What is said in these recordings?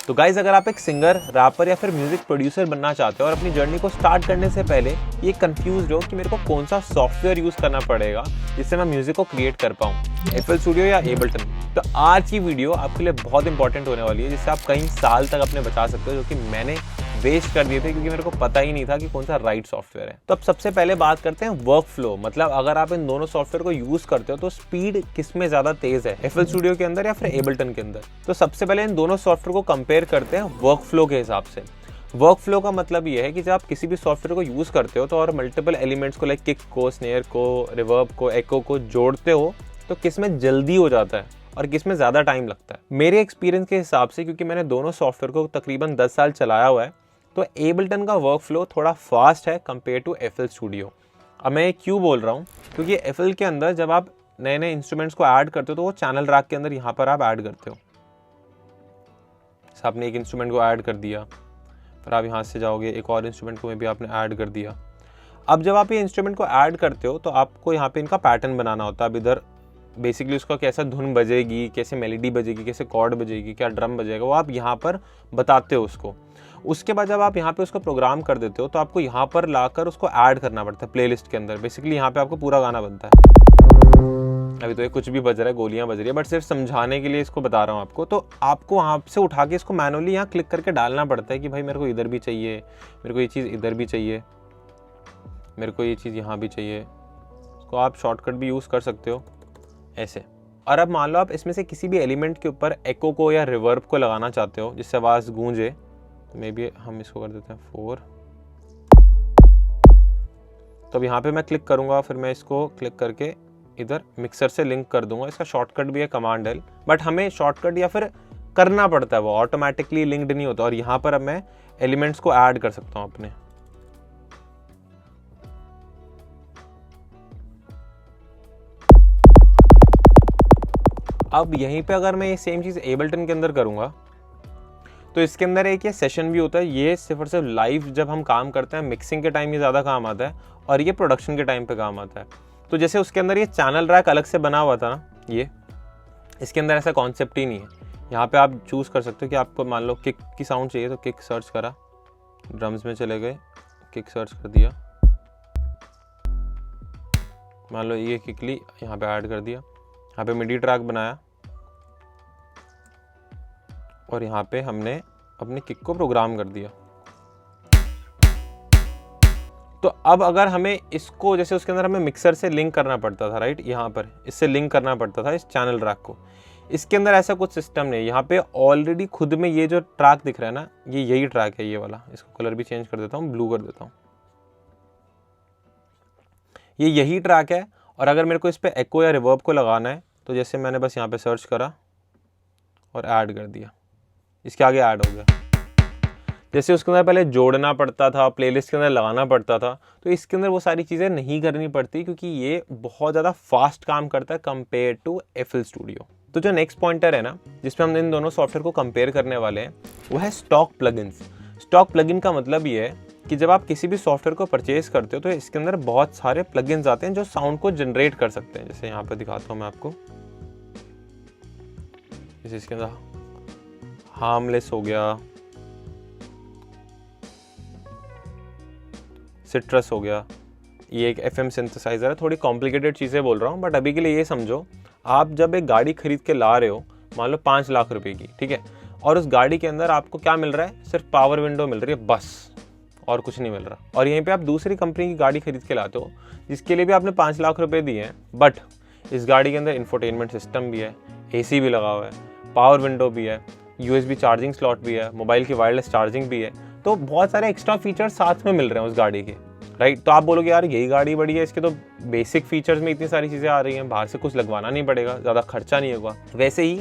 तो गाइज अगर आप एक सिंगर, रैपर या फिर म्यूजिक प्रोड्यूसर बनना चाहते हो और अपनी जर्नी को स्टार्ट करने से पहले ये कंफ्यूज हो कि मेरे को कौन सा सॉफ्टवेयर यूज करना पड़ेगा जिससे मैं म्यूजिक को क्रिएट कर पाऊँ, FL स्टूडियो या एबल्टन, तो आज की वीडियो आपके लिए बहुत इंपॉर्टेंट होने वाली है, जिससे आप कई साल तक अपने बचा सकते हो, जो कि मैंने वेस्ट कर दिए थे क्योंकि मेरे को पता ही नहीं था कि कौन सा राइट सॉफ्टवेयर है। तो अब सबसे पहले बात करते हैं वर्क फ्लो, मतलब अगर आप इन दोनों सॉफ्टवेयर को यूज करते हो तो स्पीड किस में ज्यादा तेज है, FL स्टूडियो के अंदर या फिर एबल्टन के अंदर। तो सबसे पहले इन दोनों सॉफ्टवेयर को कंपेयर करते हैं वर्क फ्लो के हिसाब से। वर्क फ्लो का मतलब ये है कि जब आप किसी भी सॉफ्टवेयर को यूज करते हो तो और मल्टीपल एलिमेंट्स को लाइक किक को, स्नेयर को, रिवर्ब को, एको को जोड़ते हो तो किस में जल्दी हो जाता है और किस में ज़्यादा टाइम लगता है। मेरे एक्सपीरियंस के हिसाब से, क्योंकि मैंने दोनों सॉफ्टवेयर को तकरीबन 10 साल चलाया हुआ है, तो एबल्टन का वर्क फ्लो थोड़ा फास्ट है कंपेयर टू FL स्टूडियो। अब मैं क्यों बोल रहा हूँ, क्योंकि FL के अंदर जब आप नए नए इंस्ट्रूमेंट्स को ऐड करते हो तो वो चैनल रैक के अंदर यहाँ पर आप ऐड करते हो। आपने एक इंस्ट्रूमेंट को ऐड कर दिया, फिर आप यहाँ से जाओगे एक और इंस्ट्रूमेंट को भी आपने ऐड कर दिया। अब जब आप ये इंस्ट्रूमेंट को ऐड करते हो तो आपको यहाँ पे इनका पैटर्न बनाना होता है। अब इधर बेसिकली उसका कैसा धुन बजेगी, कैसे मेलोडी बजेगी, कैसे कॉर्ड बजेगी, क्या ड्रम बजेगा, वो आप यहाँ पर बताते हो उसको। उसके बाद जब आप यहाँ पे उसको प्रोग्राम कर देते हो तो आपको यहाँ पर लाकर उसको ऐड करना पड़ता है प्लेलिस्ट के अंदर। बेसिकली यहाँ पे आपको पूरा गाना बनता है। अभी तो ये कुछ भी बज रहा है, गोलियां बज रही है, बट सिर्फ समझाने के लिए इसको बता रहा हूँ आपको। तो आपको वहाँ से उठा के इसको मैनुअली यहाँ क्लिक करके डालना पड़ता है कि भाई मेरे को इधर भी चाहिए, मेरे को ये चीज़ इधर भी चाहिए, मेरे को ये चीज़ यहाँ भी चाहिए। इसको आप शॉर्टकट भी यूज़ कर सकते हो ऐसे। और अब मान लो आप इसमें से किसी भी एलिमेंट के ऊपर एको को या रिवर्ब को लगाना चाहते हो जिससे आवाज़ गूंजे, तो मे बी हम इसको कर देते हैं 4। तो अब यहाँ पे मैं क्लिक करूँगा, फिर मैं इसको क्लिक करके इधर मिक्सर से लिंक कर दूंगा। इसका शॉर्टकट भी है कमांड L, बट हमें शॉर्टकट या फिर करना पड़ता है, वो ऑटोमेटिकली लिंक्ड नहीं होता। और यहाँ पर अब मैं एलिमेंट्स को ऐड कर सकता हूँ अपने। अब यहीं पे अगर मैं ये सेम चीज़ एबल्टन के अंदर करूँगा तो इसके अंदर एक ये सेशन भी होता है। ये सिर्फ और सिर्फ लाइव जब हम काम करते हैं, मिक्सिंग के टाइम ये ज़्यादा काम आता है और ये प्रोडक्शन के टाइम पे काम आता है। तो जैसे उसके अंदर ये चैनल रैक अलग से बना हुआ था ना, ये इसके अंदर ऐसा कॉन्सेप्ट ही नहीं है। यहाँ पे आप चूज़ कर सकते हो कि आपको मान लो किक की साउंड चाहिए तो किक सर्च करा, ड्रम्स में चले गए, किक सर्च कर दिया, मान लो ये किक ली, यहाँ पे ऐड कर दिया, यहाँ पे मिडी ट्रैक बनाया और यहाँ पे हमने अपने किक को प्रोग्राम कर दिया। तो अब अगर हमें इसको, जैसे उसके अंदर हमें मिक्सर से लिंक करना पड़ता था, राइट, यहाँ पर इससे लिंक करना पड़ता था इस चैनल ट्रैक को। इसके अंदर ऐसा कुछ सिस्टम नहीं है। यहाँ पे ऑलरेडी खुद में ये जो ट्रैक दिख रहा है ना, ये यही ट्रैक है, ये वाला। इसको कलर भी चेंज कर देता हूँ, ब्लू कर देता हूँ। ये यही ट्रैक है। और अगर मेरे को इस पर एको या रिवर्ब को लगाना है तो जैसे मैंने बस यहाँ पे सर्च करा और ऐड कर दिया, इसके आगे ऐड हो गया। जैसे उसके अंदर पहले जोड़ना पड़ता था, प्लेलिस्ट के अंदर लगाना पड़ता था, तो इसके अंदर वो सारी चीज़ें नहीं करनी पड़ती क्योंकि ये बहुत ज़्यादा फास्ट काम करता है कंपेयर टू FL स्टूडियो। तो जो नेक्स्ट पॉइंटर है ना, जिसमें हम इन दोनों सॉफ्टवेयर को कंपेयर करने वाले हैं, वो है स्टॉक प्लगइन्स। स्टॉक प्लगइन का मतलब ये है कि जब आप किसी भी सॉफ्टवेयर को परचेज करते हो तो इसके अंदर बहुत सारे प्लगइन्स आते हैं जो साउंड को जनरेट कर सकते हैं। जैसे यहाँ पर दिखाता हूँ मैं आपको, जैसे इसके अंदर हार्मलेस हो गया, सिट्रस हो गया, ये एक FM सिंथेसाइजर है। थोड़ी कॉम्प्लिकेटेड चीज़ें बोल रहा हूँ, बट अभी के लिए ये समझो, आप जब एक गाड़ी खरीद के ला रहे हो, मान लो 5 लाख रुपए की, ठीक है, और उस गाड़ी के अंदर आपको क्या मिल रहा है, सिर्फ पावर विंडो मिल रही है बस, और कुछ नहीं मिल रहा। और यहीं पे आप दूसरी कंपनी की गाड़ी खरीद के लाते हो जिसके लिए भी आपने 5 लाख रुपए दिए हैं, बट इस गाड़ी के अंदर इंफोटेनमेंट सिस्टम भी है, AC भी लगा हुआ है, पावर विंडो भी है, USB चार्जिंग स्लॉट भी है, मोबाइल की वायरलेस चार्जिंग भी है, तो बहुत सारे एक्स्ट्रा फीचर्स साथ में मिल रहे हैं उस गाड़ी के, राइट। तो आप बोलोगे यार यही गाड़ी बड़ी है, इसके तो बेसिक फीचर्स में इतनी सारी चीज़ें आ रही हैं, बाहर से कुछ लगवाना नहीं पड़ेगा, ज़्यादा खर्चा नहीं होगा। वैसे ही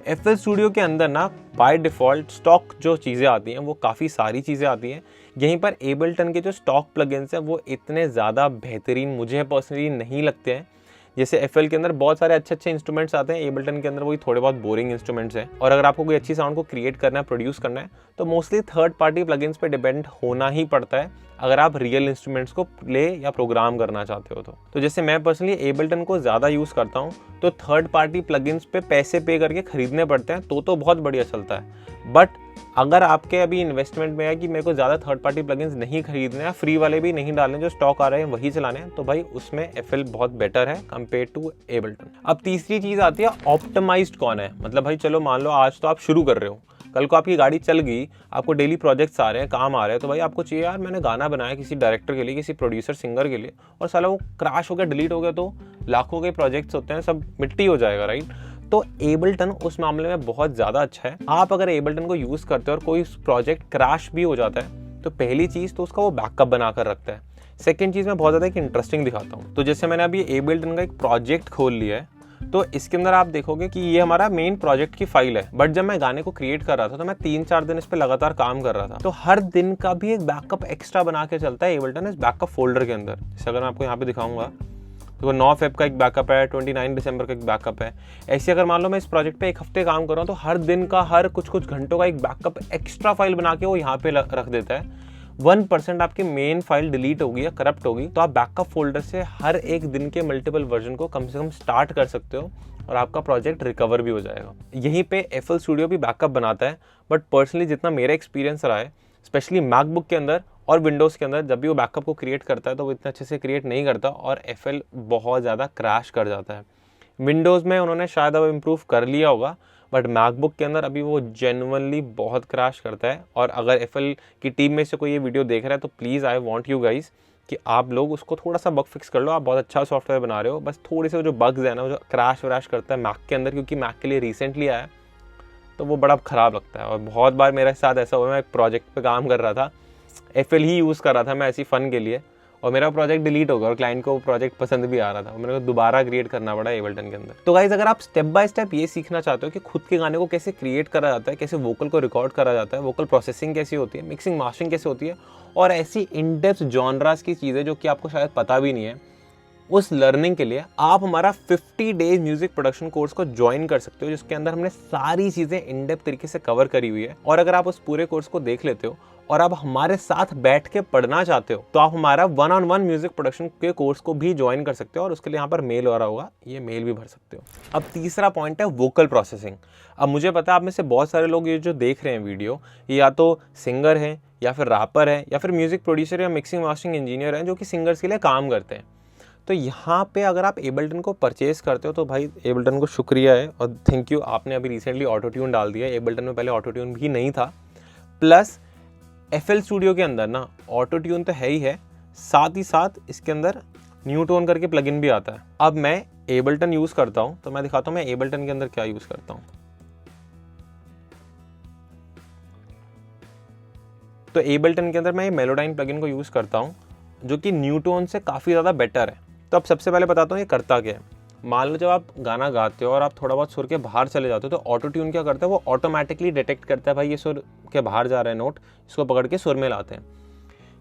FL स्टूडियो के अंदर ना बाय डिफ़ॉल्ट स्टॉक जो चीज़ें आती हैं वो काफ़ी सारी चीज़ें आती हैं। यहीं पर एबल्टन के जो स्टॉक प्लगइन्स हैं वो इतने ज़्यादा बेहतरीन मुझे पर्सनली नहीं लगते हैं। जैसे FL के अंदर बहुत सारे अच्छे अच्छे इंस्ट्रूमेंट्स आते हैं, एबल्टन के अंदर वही थोड़े बहुत बोरिंग इंस्ट्रूमेंट्स हैं। और अगर आपको कोई अच्छी साउंड को क्रिएट करना है, प्रोड्यूस करना है, तो मोस्टली थर्ड पार्टी प्लगइन्स पे डिपेंड होना ही पड़ता है अगर आप रियल इंस्ट्रूमेंट्स को प्ले या प्रोग्राम करना चाहते हो। तो जैसे मैं पर्सनली एबल्टन को ज़्यादा यूज़ करता हूँ, तो थर्ड पार्टी प्लगइन्स पे पैसे पे करके खरीदने पड़ते हैं तो बहुत बढ़िया चलता है। बट अगर आपके अभी इन्वेस्टमेंट में है कि मेरे को ज़्यादा थर्ड पार्टी प्लगइन्स नहीं खरीदने हैं, फ्री वाले भी नहीं डालने, जो स्टॉक आ रहे हैं वही चलाने हैं, तो भाई उसमें FL बहुत बेटर है कंपेयर टू एबल्टन। अब तीसरी चीज़ आती है ऑप्टिमाइज्ड कौन है। मतलब भाई चलो मान लो आज तो आप शुरू कर रहे हो, कल को आपकी गाड़ी चल गई, आपको डेली प्रोजेक्ट्स आ रहे हैं, काम आ रहे हैं, तो भाई आपको चाहिए यार मैंने गाना बनाया किसी डायरेक्टर के लिए, किसी प्रोड्यूसर सिंगर के लिए, और साला वो क्रैश हो गया, डिलीट हो गया, तो लाखों के प्रोजेक्ट्स होते हैं, सब मिट्टी हो जाएगा, राइट। तो एबल्टन उस मामले में बहुत ज़्यादा अच्छा है। आप अगर एबल्टन को यूज़ करते हो और कोई प्रोजेक्ट क्रैश भी हो जाता है, तो पहली चीज़ तो उसका वो बैकअप बनाकर रखता है। सेकेंड चीज़ मैं बहुत ज़्यादा एक इंटरेस्टिंग दिखाता हूँ। तो जैसे मैंने अभी एबल्टन का एक प्रोजेक्ट खोल लिया है, तो इसके अंदर आप देखोगे कि ये हमारा मेन प्रोजेक्ट की फाइल है, बट जब मैं गाने को क्रिएट कर रहा था तो मैं 3-4 दिन इस पे लगातार काम कर रहा था, तो हर दिन का भी एक बैकअप एक्स्ट्रा बना के चलता है एबल्टन इस बैकअप फोल्डर के अंदर। जैसे अगर मैं आपको यहाँ पे दिखाऊंगा तो 9 फेब का एक बैकअप है, 29 दिसंबर का एक बैकअप है। ऐसे अगर मान लो मैं इस प्रोजेक्ट पे एक हफ्ते काम कर रहा हूँ, तो हर दिन का, हर कुछ घंटों का एक बैकअप एक्स्ट्रा फाइल बना के वो यहाँ पे रख देता है। 1% आपकी मेन फाइल डिलीट होगी या करप्ट होगी, तो आप बैकअप फोल्डर से हर एक दिन के मल्टीपल वर्जन को कम से कम स्टार्ट कर सकते हो और आपका प्रोजेक्ट रिकवर भी हो जाएगा। यहीं पे FL Studio भी बैकअप बनाता है, बट पर्सनली जितना मेरा एक्सपीरियंस रहा है, स्पेशली मैकबुक के अंदर और विंडोज़ के अंदर, जब भी वो बैकअप को क्रिएट करता है तो वो इतने अच्छे से क्रिएट नहीं करता और FL बहुत ज़्यादा क्रैश कर जाता है। विंडोज़ में उन्होंने शायद अब इम्प्रूव कर लिया होगा, बट मैकबुक के अंदर अभी वो जेन्युइनली बहुत क्रैश करता है। और अगर FL की टीम में से कोई ये वीडियो देख रहा है तो please I want you guys कि आप लोग उसको थोड़ा सा बग फिक्स कर लो। आप बहुत अच्छा सॉफ्टवेयर बना रहे हो, बस थोड़े से जो बग्स है ना, वो जो क्रैश व्रैश करता है मैक के अंदर, क्योंकि मैक के लिए रिसेंटली आया तो वो बड़ा ख़राब लगता है। और बहुत बार मेरे साथ ऐसा हुआ, मैं एक प्रोजेक्ट पे काम कर रहा था, FL ही यूज़ कर रहा था मैं ऐसी फ़न के लिए, और मेरा प्रोजेक्ट डिलीट हो गया और क्लाइंट को वो प्रोजेक्ट पसंद भी आ रहा था, मेरे को दोबारा क्रिएट करना पड़ा एबल्टन के अंदर। तो गाइज अगर आप स्टेप बाय स्टेप ये सीखना चाहते हो कि खुद के गाने को कैसे क्रिएट करा जाता है, कैसे वोकल को रिकॉर्ड करा जाता है, वोकल प्रोसेसिंग कैसी होती है, मिक्सिंग मास्टरिंग कैसे होती है, और ऐसी इन डेप्थ जॉनरास की चीज़ें जो कि आपको शायद पता भी नहीं है, उस लर्निंग के लिए आप हमारा 50 डेज म्यूजिक प्रोडक्शन कोर्स को ज्वाइन कर सकते हो, जिसके अंदर हमने सारी चीज़ें इन डेप्थ तरीके से कवर करी हुई है। और अगर आप उस पूरे कोर्स को देख लेते हो और आप हमारे साथ बैठ के पढ़ना चाहते हो, तो आप हमारा 1-on-1 म्यूजिक प्रोडक्शन के कोर्स को भी ज्वाइन कर सकते हो, और उसके लिए यहाँ पर मेल आ रहा होगा, ये मेल भी भर सकते हो। अब तीसरा पॉइंट है वोकल प्रोसेसिंग। अब मुझे पता है आप में से बहुत सारे लोग ये जो देख रहे हैं वीडियो, ये या तो सिंगर हैं या फिर रैपर है या फिर म्यूजिक प्रोड्यूसर या मिक्सिंग मास्टरिंग इंजीनियर हैं जो कि सिंगर्स के लिए काम करते हैं। तो यहाँ पे अगर आप एबल्टन को परचेज करते हो तो भाई एबल्टन को शुक्रिया है और थैंक यू, आपने अभी रिसेंटली ऑटो ट्यून डाल दिया। एबल्टन में पहले ऑटो ट्यून भी नहीं था, प्लस FL Studio के अंदर ना ऑटो ट्यून तो है ही है, साथ ही साथ इसके अंदर न्यू टोन करके प्लगइन भी आता है। अब मैं एबल्टन यूज़ करता हूँ तो मैं दिखाता हूँ मैं एबल्टन के अंदर क्या यूज़ करता हूँ। तो एबल्टन के अंदर मैं मेलोडाइन प्लगइन को यूज़ करता हूँ, जो कि न्यू टोन से काफ़ी ज़्यादा बेटर है। तो अब सबसे पहले बताता हूँ ये करता क्या है। मान लो जब आप गाना गाते हो और आप थोड़ा बहुत सुर के बाहर चले जाते हो, तो ऑटो ट्यून क्या करता है, वो ऑटोमेटिकली डिटेक्ट करता है भाई ये सुर के बाहर जा रहा है नोट, इसको पकड़ के सुर में लाते हैं।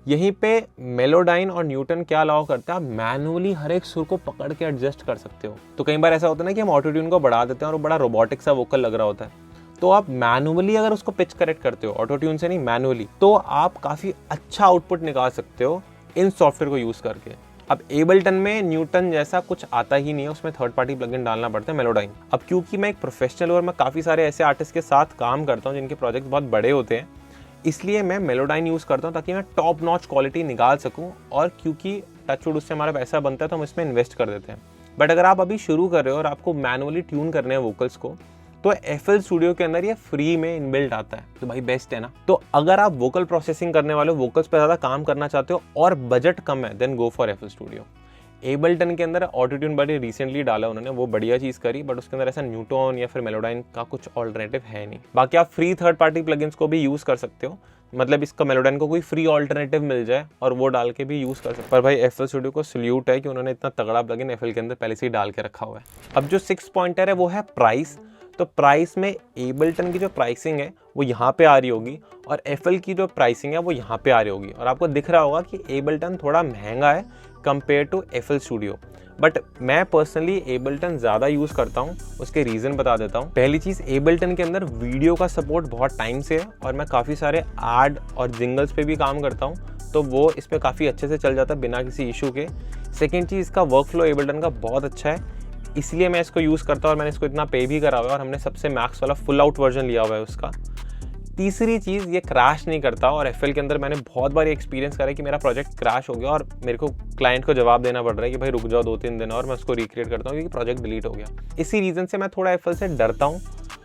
यहीं पे मेलोडाइन और न्यूटन क्या अलाउ करता है, आप मैनुअली हर एक सुर को पकड़ के एडजस्ट कर सकते हो। तो कई बार ऐसा होता है ना कि हम ऑटो ट्यून को बढ़ा देते हैं और वो बड़ा रोबोटिक सा वोकल लग रहा होता है, तो आप मैनुअली अगर उसको पिच करेक्ट करते हो, ऑटो ट्यून से नहीं मैनुअली, तो आप काफ़ी अच्छा आउटपुट निकाल सकते हो इन सॉफ्टवेयर को यूज़ करके। अब एबल्टन में न्यूटन जैसा कुछ आता ही नहीं है, उसमें थर्ड पार्टी प्लगइन डालना पड़ता है मेलोडाइन। अब क्योंकि मैं एक प्रोफेशनल और मैं काफ़ी सारे ऐसे आर्टिस्ट के साथ काम करता हूँ जिनके प्रोजेक्ट बहुत बड़े होते हैं, इसलिए मैं मेलोडाइन यूज़ करता हूँ ताकि मैं टॉप नॉच क्वालिटी निकाल सकूँ। और क्योंकि टचवुड उससे हमारा पैसा बनता है तो हम इसमें इन्वेस्ट कर देते हैं। बट अगर आप अभी शुरू कर रहे हो और आपको मैनुअली ट्यून करने हैं वोकल्स को, तो FL Studio के अंदर ये फ्री में इनबिल्ट आता है, तो भाई बेस्ट है ना। तो अगर आप वोकल प्रोसेसिंग करने वाले हो, वोकल्स पे ज़्यादा काम करना चाहते हो और बजट कम है, then go for FL Studio। Ableton के अंदर ऑटो ट्यून बड़ी रिसेंटली डाला उन्होंने, वो बढ़िया चीज़ करी, बट उसके अंदर ऐसा न्यूटोन या फिर मेलोडाइन का कुछ ऑल्टरनेटिव है नहीं। बाकी आप फ्री थर्ड पार्टी प्लगइन्स को भी यूज़ कर सकते हो, मतलब इसका मेलोडाइन को कोई फ्री ऑल्टरनेटिव मिल जाए और वो डाल के भी यूज़ कर सकते हो। पर भाई FL Studio को सल्यूट है कि उन्होंने इतना तगड़ा प्लगइन FL के अंदर पहले से ही डाल के रखा हुआ है। अब जो 6 पॉइंटर है वो है प्राइस। तो प्राइस में एबल्टन की जो प्राइसिंग है वो यहाँ पे आ रही होगी और FL की जो प्राइसिंग है वो यहाँ पे आ रही होगी, और आपको दिख रहा होगा कि एबल्टन थोड़ा महंगा है compare to FL Studio। But मैं पर्सनली एबल्टन ज़्यादा यूज़ करता हूँ, उसके रीज़न बता देता हूँ। पहली चीज़, एबल्टन के अंदर वीडियो का सपोर्ट बहुत टाइम से है और मैं काफ़ी सारे एड और जिंगल्स पे भी काम करता हूँ, तो वो इस पर काफ़ी अच्छे से चल जाता है बिना किसी इशू के। सेकेंड चीज़, इसका वर्क फ्लो एबल्टन का बहुत अच्छा है, इसलिए मैं इसको यूज़ करता हूँ और मैंने इसको इतना पे भी करा हुआ है और हमने सबसे मैक्स वाला फुल आउट वर्जन लिया हुआ है उसका। तीसरी चीज़, ये क्रैश नहीं करता। और एफएल के अंदर मैंने बहुत बार एक्सपीरियंस करा है कि मेरा प्रोजेक्ट क्रैश हो गया और मेरे को क्लाइंट को जवाब देना पड़ रहा है कि भाई रुक जाओ 2-3 दिन और मैं उसको रिक्रिएट करता हूँ क्योंकि प्रोजेक्ट डिलीट हो गया। इसी रीज़न से मैं थोड़ा एफएल से डरता हूँ।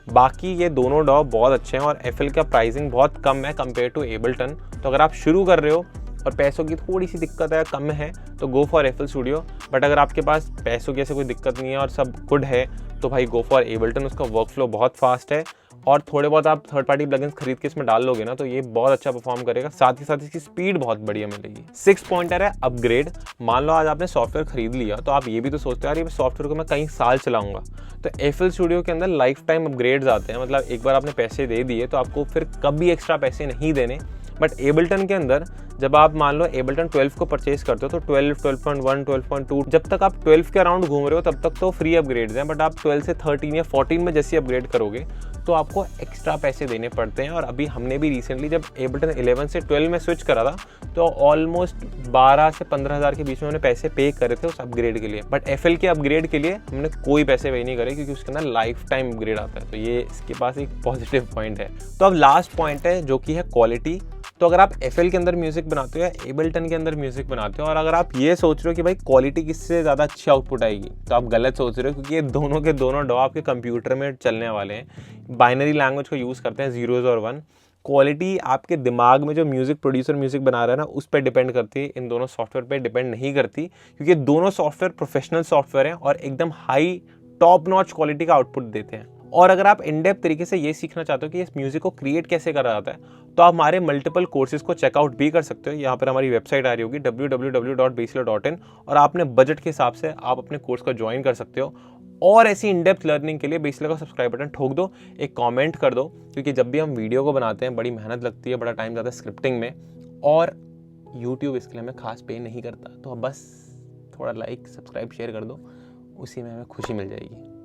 बाकी ये दोनों डॉ बहुत अच्छे हैं और एफएल का प्राइसिंग बहुत कम है कंपेयर टू एबलटन। तो अगर आप शुरू कर रहे हो और पैसों की थोड़ी सी दिक्कत है, कम है, तो go for FL studio. But अगर आपके पास पैसों की ऐसे कोई दिक्कत नहीं है और सब गुड है तो भाई गो फॉर एबलटन। उसका वर्क फ्लो बहुत फास्ट है और थोड़े बहुत आप थर्ड पार्टी प्लगइन्स खरीद के इसमें डाल लोगे ना तो ये बहुत अच्छा परफॉर्म करेगा। साथ ही साथ इसकी स्पीड बहुत बढ़िया मिलेगी। 6 पॉइंटर है अपग्रेड। मान लो आज आपने सॉफ्टवेयर खरीद लिया तो आप ये भी तो सोचते हो यार ये सॉफ्टवेयर को मैं कई साल चलाऊंगा, तो एफएल स्टूडियो के अंदर लाइफ टाइम अपग्रेड्स आते हैं। मतलब एक बार आपने पैसे दे दिए तो आपको फिर कभी एक्स्ट्रा पैसे नहीं देने। बट एबलटन के अंदर जब आप मान लो एबलटन 12 को परचेज करते हो तो 12, 12.1, 12.2 जब तक आप 12 के अराउंड घूम रहे हो तब तक तो फ्री अपग्रेड्स हैं। बट आप 12 से 13 या 14 में जैसे अपग्रेड करोगे तो आपको एक्स्ट्रा पैसे देने पड़ते हैं। और अभी हमने भी रिसेंटली जब एबलटन 11 से 12 में स्विच करा था तो ऑलमोस्ट 12 से 15 हज़ार के बीच में हमने पैसे पे करे थे उस अपग्रेड के लिए। बट एफएल के अपग्रेड के लिए हमने कोई पैसे पे नहीं करे क्योंकि उसके अंदर लाइफ टाइम अपग्रेड आता है। तो ये इसके पास एक पॉजिटिव पॉइंट है। तो अब लास्ट पॉइंट है जो कि है क्वालिटी। तो अगर आप एफएल के अंदर म्यूजिक बनाते हो या एबलटन के अंदर म्यूजिक बनाते हो और अगर आप ये सोच रहे हो कि भाई क्वालिटी किससे ज़्यादा अच्छी आउटपुट आएगी तो आप गलत सोच रहे हो, क्योंकि ये दोनों के दोनों डॉ आपके कंप्यूटर में चलने वाले हैं। बाइनरी लैंग्वेज को यूज़ करते हैं, जीरोज़ और वन। क्वालिटी आपके दिमाग में जो म्यूजिक प्रोड्यूसर म्यूजिक बना रहा है ना उस पर डिपेंड करती है, इन दोनों सॉफ्टवेयर पे डिपेंड नहीं करती, क्योंकि दोनों सॉफ्टवेयर प्रोफेशनल सॉफ्टवेयर हैं और एकदम हाई टॉप नॉच क्वालिटी का आउटपुट देते हैं। और अगर आप इन डेप्थ तरीके से ये सीखना चाहते हो कि इस म्यूजिक को क्रिएट कैसे करा जाता है तो आप हमारे मल्टीपल कोर्सेज को चेकआउट भी कर सकते हो। यहाँ पर हमारी वेबसाइट आ रही होगी www.basler.in और आपने बजट के हिसाब से आप अपने कोर्स को ज्वाइन कर सकते हो। और ऐसी इन डेप्थ लर्निंग के लिए बेसलर का सब्सक्राइब बटन ठोक दो, एक कमेंट कर दो, क्योंकि जब भी हम वीडियो को बनाते हैं बड़ी मेहनत लगती है, बड़ा टाइम जाता है स्क्रिप्टिंग में और यूट्यूब इसके लिए हमें खास पे नहीं करता। तो बस थोड़ा लाइक सब्सक्राइब शेयर कर दो, उसी में हमें खुशी मिल जाएगी।